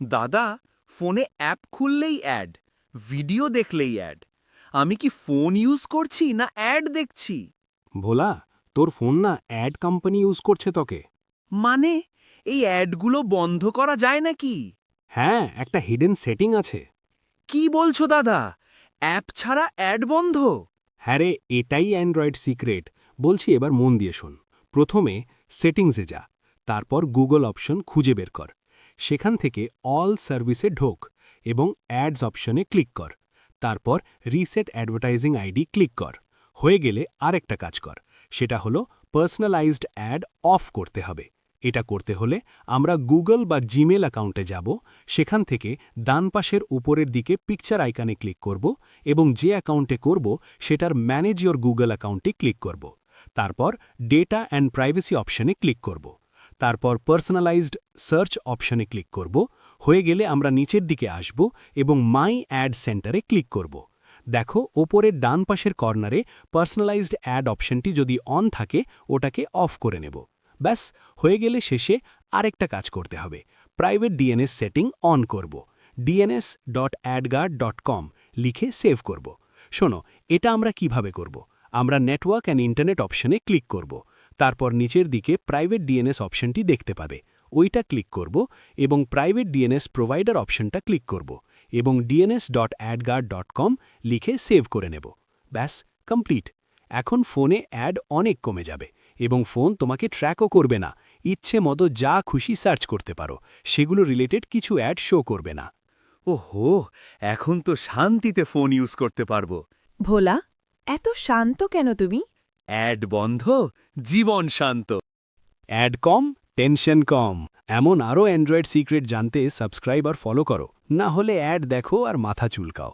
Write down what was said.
দাদা, ফোনে অ্যাপ খুললেই অ্যাড, ভিডিও দেখলেই অ্যাড। আমি কি ফোন ইউজ করছি না অ্যাড দেখছি? ভোলা, তোর ফোন না অ্যাড কোম্পানি ইউজ করছে তোকে। মানে এই অ্যাডগুলো বন্ধ করা যায় নাকি? হ্যাঁ, একটা হিডেন সেটিং আছে। কি বলছো দাদা? অ্যাপ ছাড়া অ্যাড বন্ধ? হ্যাঁ রে, এটাই অ্যান্ড্রয়েড সিক্রেট। বলছি, এবার মন দিয়ে শোন। প্রথমে সেটিংসে যা, তারপর গুগল অপশন খুঁজে বের কর। সেখান থেকে অল সার্ভিসে ঢোক এবং অ্যাডস অপশনে ক্লিক কর। তারপর রিসেট অ্যাডভার্টাইজিং আইডি ক্লিক কর। হয়ে গেলে আরেকটা কাজ কর, সেটা হলো পার্সোনালাইজড অ্যাড অফ করতে হবে। এটা করতে হলে আমরা গুগল বা জিমেল অ্যাকাউন্টে যাব। সেখান থেকে ডান পাশের উপরের দিকে পিকচার আইকনে ক্লিক করব এবং যে অ্যাকাউন্টে করব সেটার ম্যানেজ ইওর গুগল অ্যাকাউন্টে ক্লিক করব। তারপর ডেটা অ্যান্ড প্রাইভেসি অপশনে ক্লিক করব। তারপর পার্সোনালাইজড সার্চ অপশনে ক্লিক করব। হয়ে গেলে আমরা নিচের দিকে আসব এবং মাই অ্যাড সেন্টারে ক্লিক করব। দেখো, ওপরের ডান পাশের কর্নারে পার্সোনালাইজড অ্যাড অপশনটি যদি অন থাকে, ওটাকে অফ করে নেব। ব্যাস, হয়ে গেলে শেষে আরেকটা কাজ করতে হবে। প্রাইভেট ডিএনএস সেটিং অন করব। dns.adguard.com লিখে সেভ করব। শোনো, এটা আমরা কিভাবে করব? আমরা নেটওয়ার্ক অ্যান্ড ইন্টারনেট অপশনে ক্লিক করব। তারপর নিচের দিকে প্রাইভেট ডিএনএস অপশনটি দেখতে পাবে, ওইটা ক্লিক করব এবং প্রাইভেট ডিএনএস প্রোভাইডার অপশনটা ক্লিক করব এবং dns.adguard.com লিখে সেভ করে নেব। ব্যাস, কমপ্লিট। এখন ফোনে অ্যাড অনেক কমে যাবে এবং ফোন তোমাকে ট্র্যাকও করবে না। ইচ্ছে মতো যা খুশি সার্চ করতে পারো, সেগুলো রিলেটেড কিছু অ্যাড শো করবে না। ওহো, এখন তো শান্তিতে ফোন ইউজ করতে পারবো। ভোলা, এত শান্ত কেন তুমি? অ্যাড বন্ধ, জীবন শান্ত। অ্যাড কম, টেনশন কম। এমন আরও অ্যান্ড্রয়েড সিক্রেট জানতে সাবস্ক্রাইব আর ফলো করো, না হলে অ্যাড দেখো আর মাথা চুলকাও।